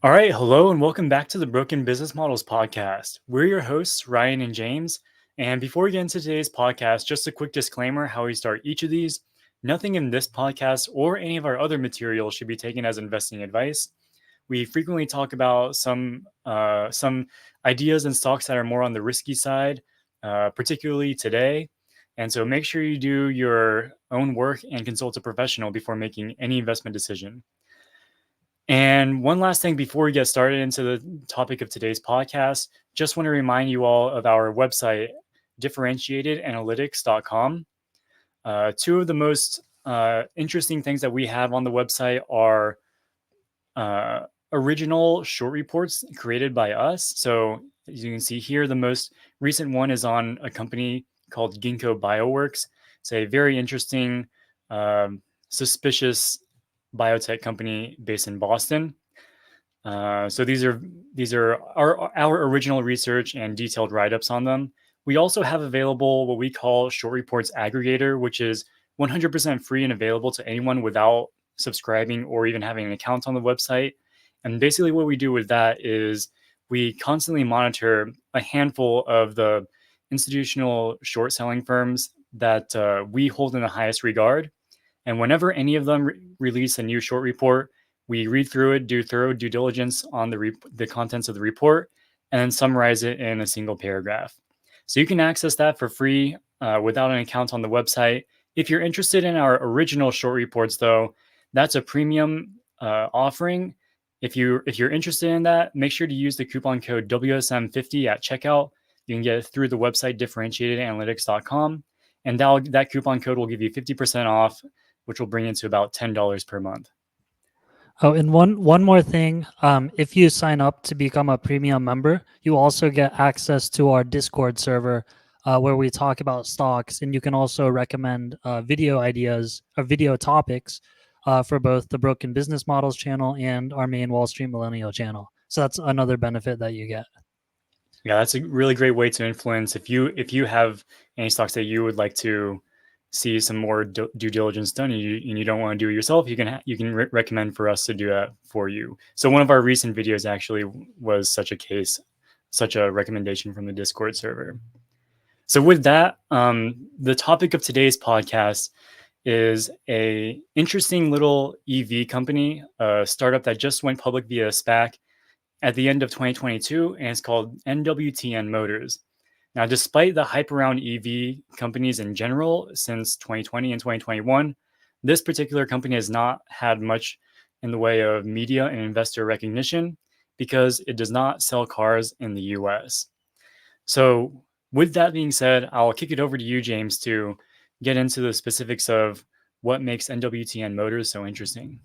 All right, hello and welcome back to the Broken Business Models podcast. We're your hosts, Ryan and James. And before we get into today's podcast, just a quick disclaimer how we start each of these. Nothing in this podcast or any of our other material should be taken as investing advice. We frequently talk about some ideas and stocks that are more on the risky side, particularly today. And so make sure you do your own work and consult a professional before making any investment decision. And one last thing before we get started into the topic of today's podcast, just want to remind you all of our website, differentiatedanalytics.com. Two of the most interesting things that we have on the website are original short reports created by us. So as you can see here, the most recent one is on a company called Ginkgo Bioworks. It's a very interesting, suspicious biotech company based in Boston. So these are our original research and detailed write-ups on them. We also have available what we call Short Reports Aggregator, which is 100% free and available to anyone without subscribing or even having an account on the website. And basically what we do with that is we constantly monitor a handful of the institutional short selling firms that we hold in the highest regard. And whenever any of them release a new short report, we read through it, do thorough due diligence on the contents of the report, and then summarize it in a single paragraph. So you can access that for free without an account on the website. If you're interested in our original short reports, though, that's a premium offering. If you're interested in that, make sure to use the coupon code WSM50 at checkout. You can get it through the website differentiatedanalytics.com, and that coupon code will give you 50% off, which will bring it to about $10 per month. Oh, and one more thing. If you sign up to become a premium member, you also get access to our Discord server where we talk about stocks, and you can also recommend video ideas or video topics for both the Broken Business Models channel and our main Wall Street Millennial channel. So that's another benefit that you get. Yeah, that's a really great way to influence. If you have any stocks that you would like to see some more due diligence done, and you don't want to do it yourself, you can recommend for us to do that for you. So one of our recent videos actually was such a case, such a recommendation from the Discord server. So with that, the topic of today's podcast is a interesting little EV company, a startup that just went public via SPAC at the end of 2022, and it's called NWTN Motors. Now, despite the hype around EV companies in general since 2020 and 2021, this particular company has not had much in the way of media and investor recognition because it does not sell cars in the US. So, with that being said, I'll kick it over to you, James, to get into the specifics of what makes NWTN Motors so interesting.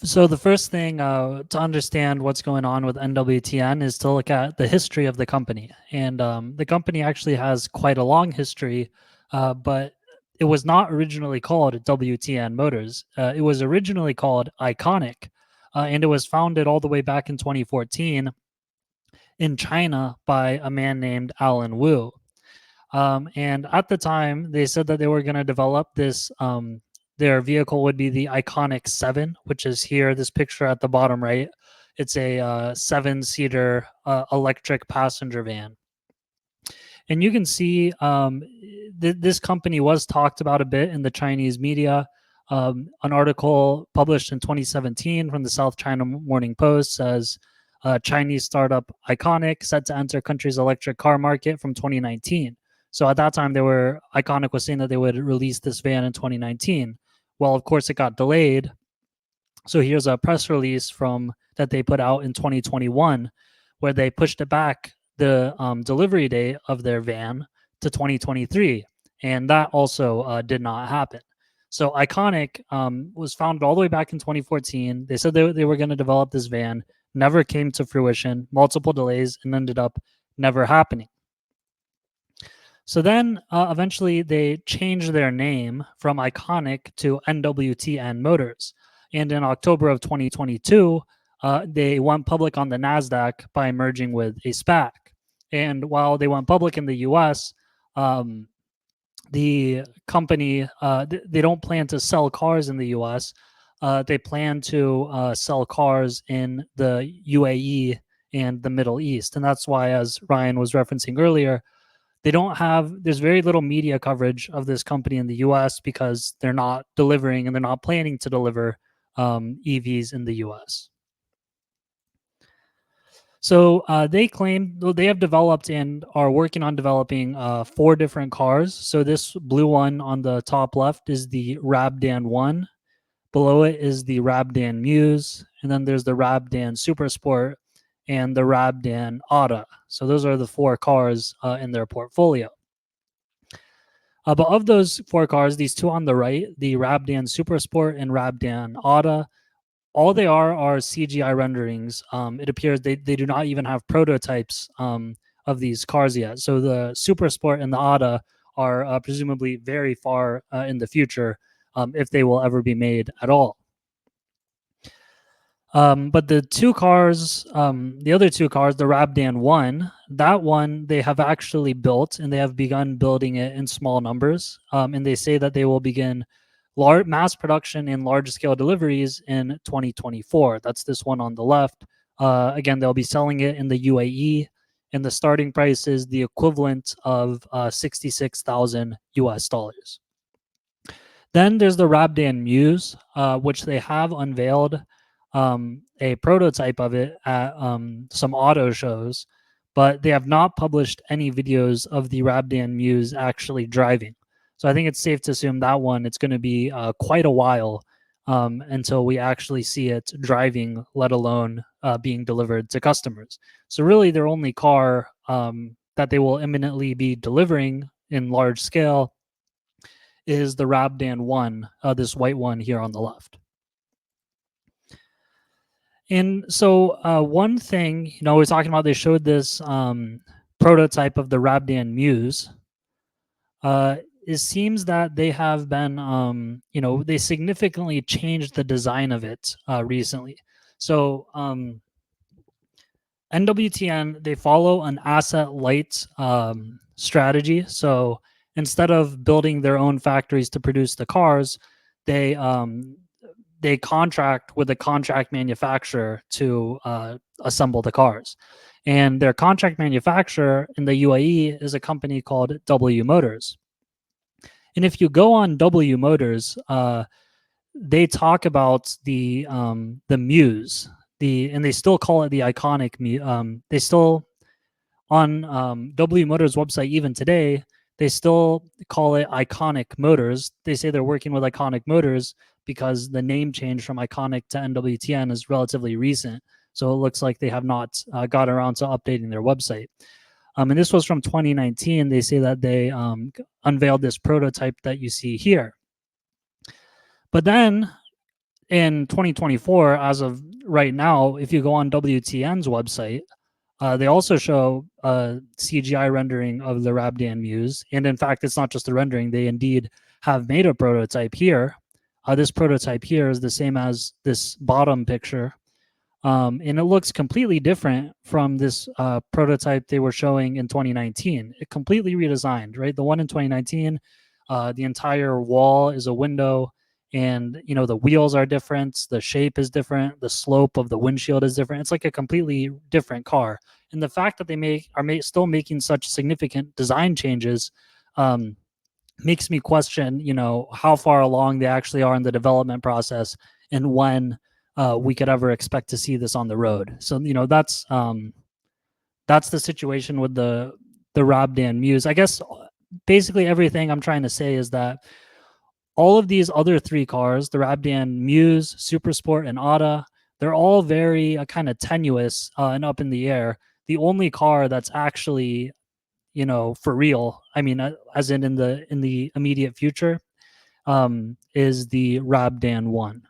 So the first thing to understand what's going on with NWTN is to look at the history of the company. And the company actually has quite a long history, but it was not originally called WTN Motors. It was originally called Iconic, and it was founded all the way back in 2014 in China by a man named Alan Wu. And at the time, they said that they were going to develop this. Their vehicle would be the Iconic 7, which is here, this picture at the bottom right. It's a 7-seater electric passenger van. And you can see this company was talked about a bit in the Chinese media. An article published in 2017 from the South China Morning Post says Chinese startup Iconic set to enter country's electric car market from 2019. So at that time, Iconic was saying that they would release this van in 2019. Well, of course, it got delayed. So here's a press release that they put out in 2021, where they pushed it back the delivery date of their van to 2023, and that also did not happen. So Iconic was founded all the way back in 2014. They said they were going to develop this van, never came to fruition, multiple delays, and ended up never happening. So then eventually they changed their name from Iconic to NWTN Motors. And in October of 2022, they went public on the NASDAQ by merging with a SPAC. And while they went public in the US, the company, they don't plan to sell cars in the US. they plan to sell cars in the UAE and the Middle East. And that's why, as Ryan was referencing earlier, there's very little media coverage of this company in the US because they're not delivering and they're not planning to deliver EVs in the US. So they claim they have developed and are working on developing 4 different cars. So this blue one on the top left is the Robdan 1. Below it is the Robdan Muse, and then there's the Robdan Super Sport and the Robdan Auto. So those are the 4 cars in their portfolio. But of those 4 cars, these 2 on the right, the Robdan Super Sport and Robdan Auto, all they are CGI renderings. It appears they do not even have prototypes of these cars yet. So the Super Sport and the Auto are presumably very far in the future, if they will ever be made at all. But the 2 cars, the other 2 cars, the Robdan 1, that one they have actually built and they have begun building it in small numbers. And they say that they will begin mass production and large scale deliveries in 2024. That's this one on the left. Again, they'll be selling it in the UAE, and the starting price is the equivalent of 66,000 US dollars. Then there's the Robdan Muse, which they have unveiled a prototype of it at some auto shows, but they have not published any videos of the Robdan Muse actually driving. So I think it's safe to assume that one, it's going to be quite a while until we actually see it driving, let alone being delivered to customers. So really their only car that they will imminently be delivering in large scale is the Robdan 1, this white one here on the left. And so one thing, we're talking about, they showed this prototype of the Robdan Muse. It seems that they have been, they significantly changed the design of it recently. So NWTN, they follow an asset light strategy. So instead of building their own factories to produce the cars, they contract with a contract manufacturer to assemble the cars. And their contract manufacturer in the UAE is a company called W Motors. And if you go on W Motors, they talk about the Muse, and they still call it the iconic. They still on W Motors website even today, they still call it Iconic Motors. They say they're working with Iconic Motors because the name change from Iconic to NWTN is relatively recent. So it looks like they have not got around to updating their website. And this was from 2019. They say that they unveiled this prototype that you see here. But then in 2024, as of right now, if you go on WTN's website, they also show a CGI rendering of the Robdan Muse. And in fact, it's not just the rendering. They indeed have made a prototype here. This prototype here is the same as this bottom picture. And it looks completely different from this prototype they were showing in 2019. It completely redesigned, right? The one in 2019, the entire wall is a window, and the wheels are different, the shape is different, the slope of the windshield is different. It's like a completely different car. And the fact that they are still making such significant design changes makes me question, how far along they actually are in the development process and when we could ever expect to see this on the road. So that's the situation with the Robdan Muse. I guess basically everything I'm trying to say is that all of these other 3 cars, the Robdan Muse, Super Sport, and Auto, they're all very kind of tenuous and up in the air. The only car that's actually, for real, I mean, as in the immediate future, is the Robdan 1.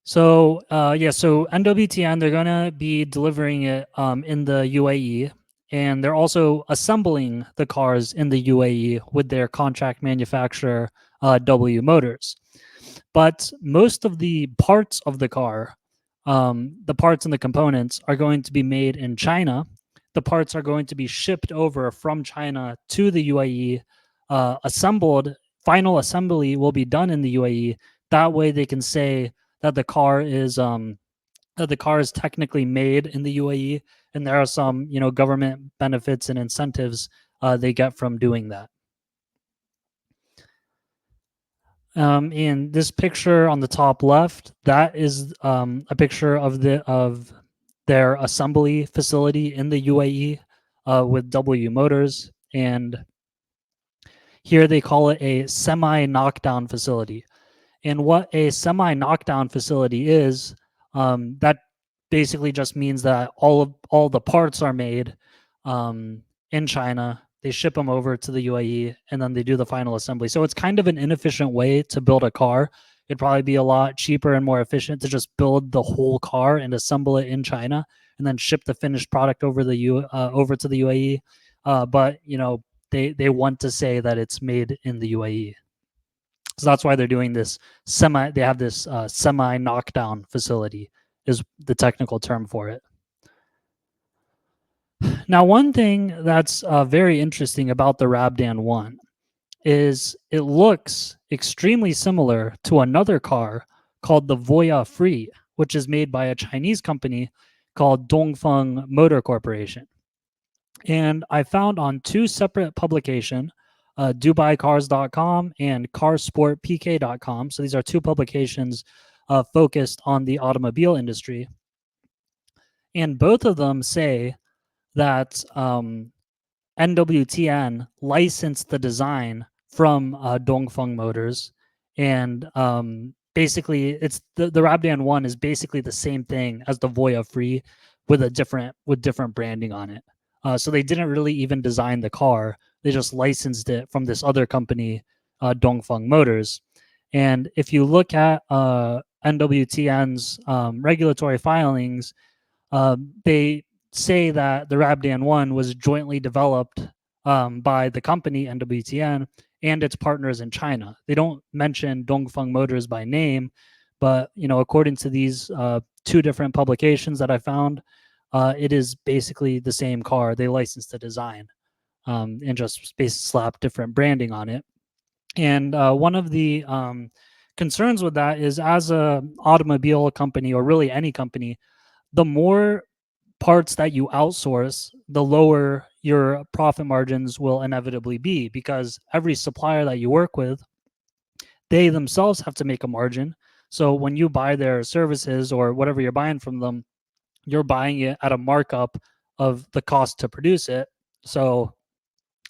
So so NWTN, they're gonna be delivering it in the UAE, and they're also assembling the cars in the UAE with their contract manufacturer W Motors. But most of the parts of the car, the parts and the components, are going to be made in China. The parts are going to be shipped over from China to the UAE, assembled final assembly will be done in the UAE. That way, they can say that the car is technically made in the UAE, and there are some government benefits and incentives they get from doing that. And this picture on the top left, that is a picture of their assembly facility in the UAE with W Motors, and here they call it a semi-knockdown facility. And what a semi-knockdown facility is, that basically just means that all the parts are made in China. They ship them over to the UAE, and then they do the final assembly. So it's kind of an inefficient way to build a car. It'd probably be a lot cheaper and more efficient to just build the whole car and assemble it in China, and then ship the finished product over to the UAE. But they want to say that it's made in the UAE. So that's why they're doing this they have this semi knockdown facility is the technical term for it. Now, one thing that's very interesting about the Robdan 1 is it looks extremely similar to another car called the Voya Free, which is made by a Chinese company called Dongfeng Motor Corporation. And I found on two separate publications, DubaiCars.com and CarSportPK.com. So these are two publications focused on the automobile industry. And both of them say that NWTN licensed the design from Dongfeng Motors. And basically, it's the Robdan 1 is basically the same thing as the Voya Free with different branding on it. So they didn't really even design the car. They just licensed it from this other company, Dongfeng Motors. And if you look at NWTN's regulatory filings, they say that the Robdan 1 was jointly developed by the company NWTN and its partners in China. They don't mention Dongfeng Motors by name, but according to these two different publications that I found, it is basically the same car. They licensed the design and just slap different branding on it. And one of the concerns with that is, as a automobile company, or really any company, the more parts that you outsource, the lower your profit margins will inevitably be, because every supplier that you work with, they themselves have to make a margin. So when you buy their services or whatever you're buying from them, you're buying it at a markup of the cost to produce it. So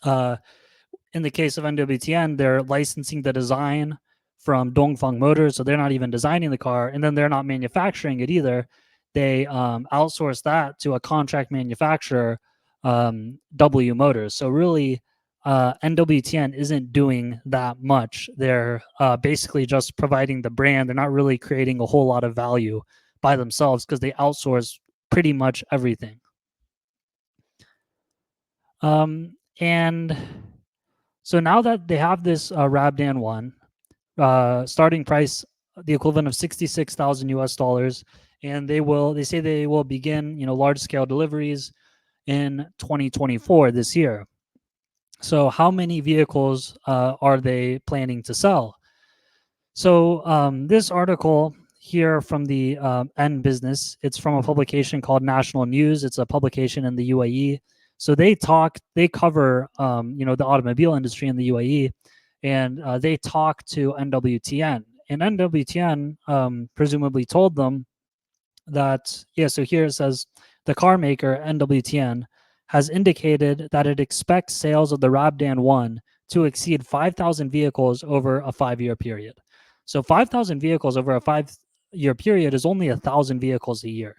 in the case of NWTN, they're licensing the design from Dongfeng Motors, so they're not even designing the car, and then they're not manufacturing it either. They outsource that to a contract manufacturer, W Motors. So really, NWTN isn't doing that much. They're basically just providing the brand. They're not really creating a whole lot of value by themselves because they outsource pretty much everything. And so now that they have this Robdan 1, starting price, the equivalent of 66,000 US dollars, and they say they will begin large scale deliveries in 2024, this year. So how many vehicles are they planning to sell? So this article here from the N Business, it's from a publication called National News. It's a publication in the UAE. So they cover the automobile industry in the UAE, and they talk to NWTN, and NWTN presumably told them that, so here it says, the car maker NWTN has indicated that it expects sales of the Robdan 1 to exceed 5,000 vehicles over a 5-year period. So 5,000 vehicles over a 5-year period is only 1,000 vehicles a year.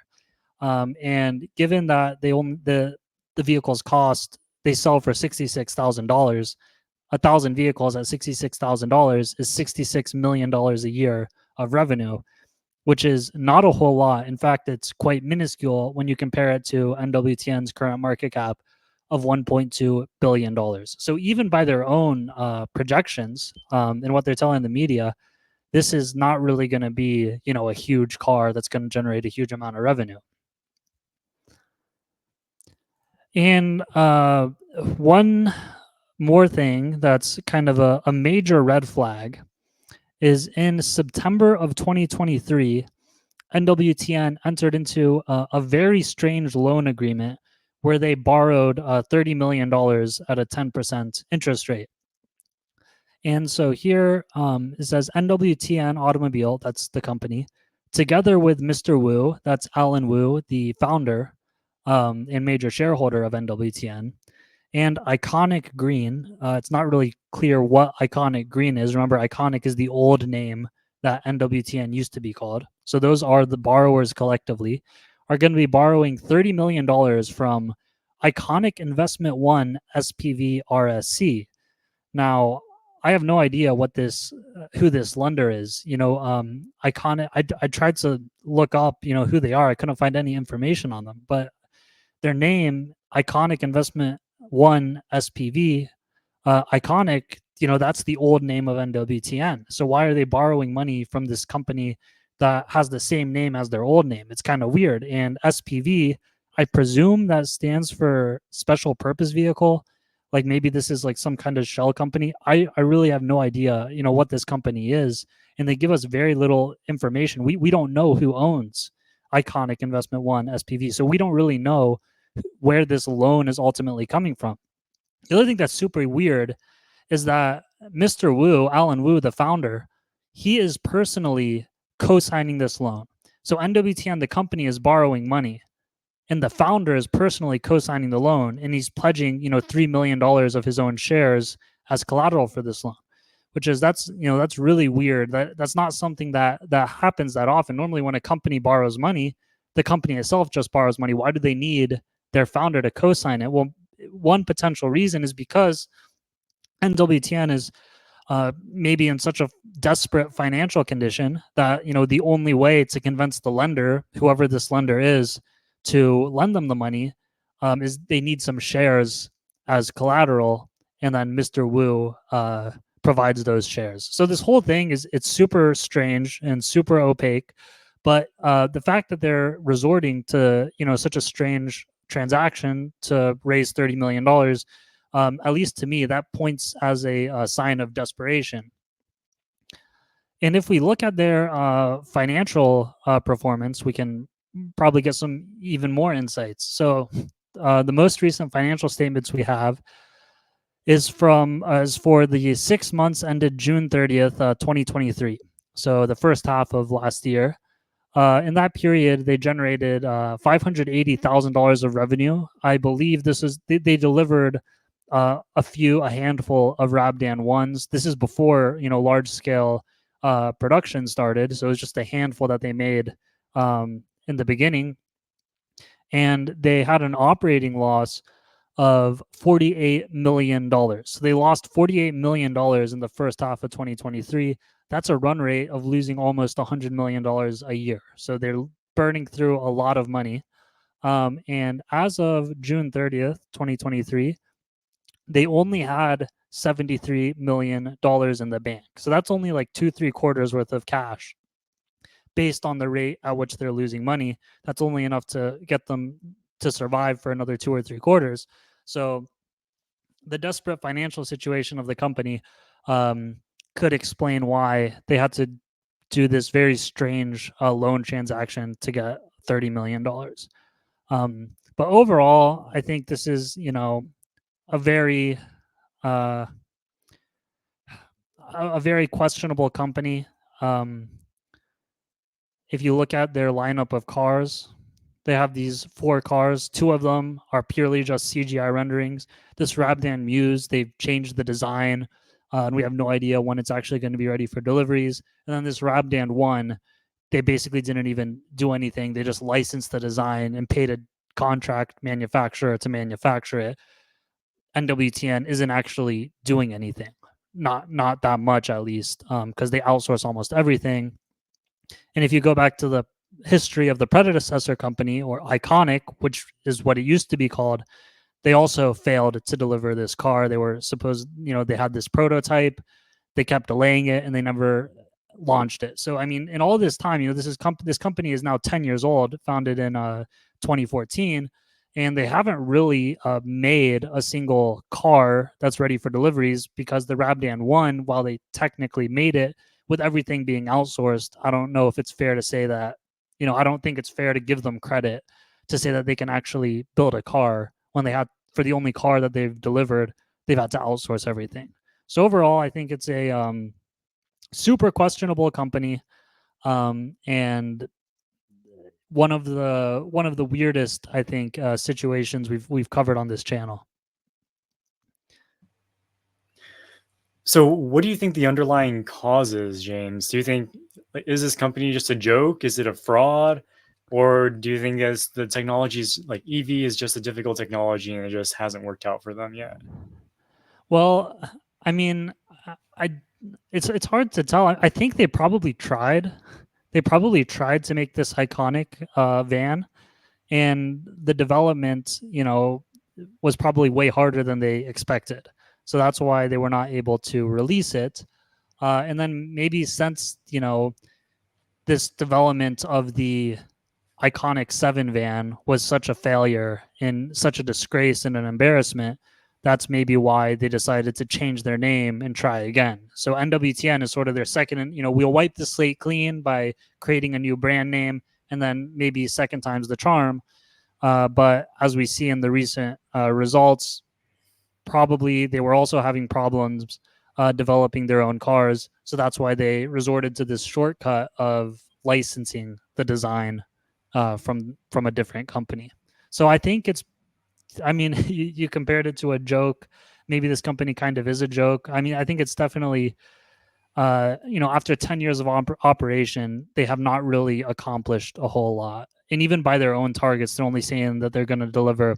And given that the vehicles cost, they sell for $66,000, 1,000 vehicles at $66,000 is $66 million a year of revenue, which is not a whole lot. In fact, it's quite minuscule when you compare it to NWTN's current market cap of $1.2 billion. So even by their own projections and what they're telling the media, this is not really going to be, a huge car that's going to generate a huge amount of revenue. And one more thing that's kind of a major red flag is in September of 2023, NWTN entered into a very strange loan agreement where they borrowed $30 million at a 10% interest rate. And so here it says NWTN Automobile, that's the company, together with Mr. Wu, that's Alan Wu, the founder and major shareholder of NWTN, and Iconic Green. It's not really clear what Iconic Green is. Remember, Iconic is the old name that NWTN used to be called. So those are the borrowers collectively, are going to be borrowing $30 million from Iconic Investment One SPV RSC. Now, I have no idea what this who this lender is. Iconic. I tried to look up, who they are. I couldn't find any information on them, but their name, Iconic Investment One SPV, Iconic, that's the old name of NWTN. So why are they borrowing money from this company that has the same name as their old name? It's kind of weird. And SPV, I presume that stands for special purpose vehicle. Like maybe this is like some kind of shell company. I really have no idea, what this company is. And they give us very little information. We don't know who owns Iconic Investment One SPV. So we don't really know where this loan is ultimately coming from. The other thing that's super weird is that Mr. Wu, Alan Wu, the founder, he is personally co-signing this loan. So NWTN, the company, is borrowing money, and the founder is personally co-signing the loan, and he's pledging, $3 million of his own shares as collateral for this loan, which is that's really weird. That's not something that happens that often. Normally, when a company borrows money, the company itself just borrows money. Why do they need their founder to co-sign it? Well, one potential reason is because NWTN is maybe in such a desperate financial condition that the only way to convince the lender, whoever this lender is, to lend them the money is they need some shares as collateral, and then Mr. Wu provides those shares. So this whole thing it's super strange and super opaque, but the fact that they're resorting to such a strange transaction to raise $30 million, at least to me, that points as a sign of desperation. And if we look at their financial performance, we can probably get some even more insights. So the most recent financial statements we have is for the 6 months ended June 30th, 2023. So the first half of last year. In that period, they generated $580,000 of revenue. I believe they delivered a handful of Robdan ones. This is before large scale production started, so it was just a handful that they made in the beginning, and they had an operating loss of $48 million. So they lost $48 million in the first half of 2023. That's a run rate of losing almost $100 million a year. So they're burning through a lot of money. And as of June 30th, 2023, they only had $73 million in the bank. So that's only like 2-3 quarters worth of cash. Based on the rate at which they're losing money, that's only enough to get them to survive for another 2 or 3 quarters. So the desperate financial situation of the company could explain why they had to do this very strange loan transaction to get $30 million. But overall, I think this is, a very questionable company. If you look at their lineup of cars, they have these 4 cars. 2 of them are purely just CGI renderings. This Robdan Muse, they've changed the design, and we have no idea when it's actually going to be ready for deliveries. And then this Robdan 1, they basically didn't even do anything. They just licensed the design and paid a contract manufacturer to manufacture it. NWTN isn't actually doing anything, not that much at least, because they outsource almost everything. And if you go back to the history of the predecessor company, or Iconic, which is what it used to be called, they also failed to deliver this car. They were supposed, they had this prototype, they kept delaying it, and they never launched it. So I mean, in all this time, this company is now 10 years old, founded in 2014, and they haven't really made a single car that's ready for deliveries because the Rabdan 1, while they technically made it with everything being outsourced, I don't know if it's fair to say that, I don't think it's fair to give them credit to say that they can actually build a car when they had, for the only car that they've delivered, they've had to outsource everything. So overall, I think it's a super questionable company, and one of the weirdest, I think, situations we've covered on this channel. So, what do you think the underlying cause is, James? Do you think, like, is this company just a joke? Is it a fraud? Or do you think as the technology's like EV is just a difficult technology and it just hasn't worked out for them yet? Well, I mean, I it's hard to tell. I think they probably tried. They probably tried to make this iconic van, and the development, was probably way harder than they expected. So that's why they were not able to release it. And then maybe since this development of the iconic 7 van was such a failure and such a disgrace and an embarrassment, that's maybe why they decided to change their name and try again. So NWTN is sort of their second, we'll wipe the slate clean by creating a new brand name, and then maybe second time's the charm. But as we see in the recent results, probably they were also having problems developing their own cars. So that's why they resorted to this shortcut of licensing the design from a different company. So I think it's, I mean, you compared it to a joke. Maybe this company kind of is a joke. I mean, I think it's definitely, after 10 years of operation, they have not really accomplished a whole lot. And even by their own targets, they're only saying that they're going to deliver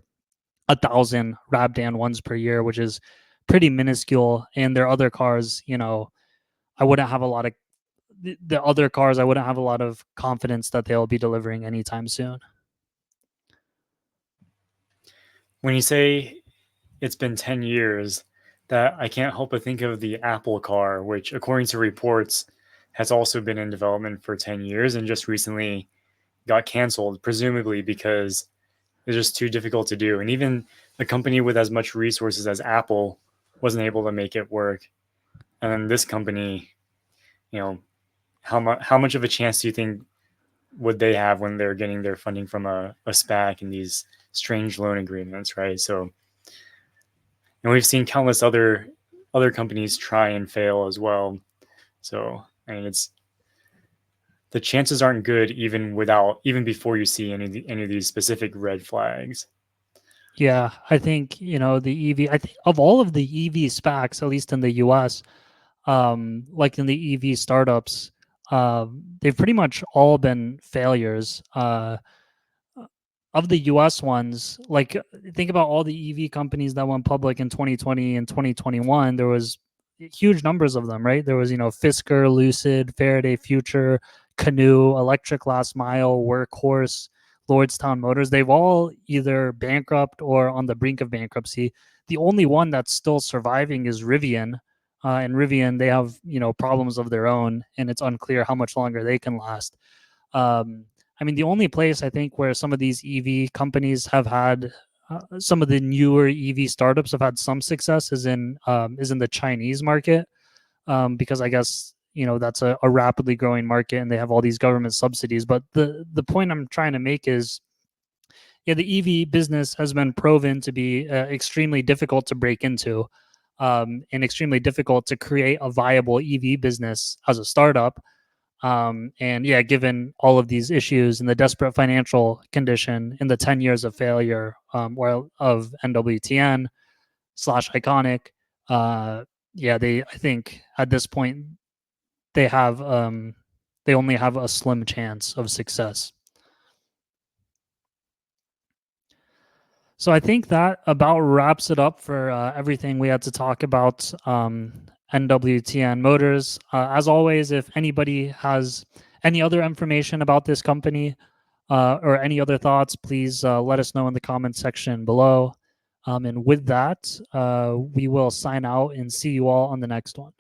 1,000 Rabdan ones per year, which is pretty minuscule. And their other cars, I wouldn't have a lot of the other cars. I wouldn't have a lot of confidence that they'll be delivering anytime soon. When you say it's been 10 years, that I can't help but think of the Apple car, which, according to reports, has also been in development for 10 years and just recently got canceled, presumably because it's just too difficult to do. And even a company with as much resources as Apple wasn't able to make it work. And then this company, you know, how much of a chance do you think would they have when they're getting their funding from a SPAC and these strange loan agreements, right? So, and we've seen countless other companies try and fail as well. So, I mean, it's the chances aren't good even before you see any of these specific red flags. Yeah, I think, the EV, I think of all of the EV SPACs, at least in the US, like in the EV startups, they've pretty much all been failures. Of the US ones, like think about all the EV companies that went public in 2020 and 2021, there was huge numbers of them, right? There was, Fisker, Lucid, Faraday Future, Canoe, Electric Last Mile, Workhorse, Lordstown Motors. They've all either bankrupt or on the brink of bankruptcy. The only one that's still surviving is Rivian. And Rivian, they have, problems of their own, and it's unclear how much longer they can last. I mean, the only place I think where some of these EV companies have had some of the newer EV startups have had some success is in the Chinese market, because I guess that's a rapidly growing market and they have all these government subsidies. But the point I'm trying to make is, yeah, the EV business has been proven to be extremely difficult to break into, and extremely difficult to create a viable EV business as a startup. And yeah, given all of these issues and the desperate financial condition in the 10 years of failure, of NWTN slash Iconic, yeah, I think at this point they have, they only have a slim chance of success. So I think that about wraps it up for everything we had to talk about NWTN Motors. As always, if anybody has any other information about this company or any other thoughts, please let us know in the comments section below. And with that, we will sign out and see you all on the next one.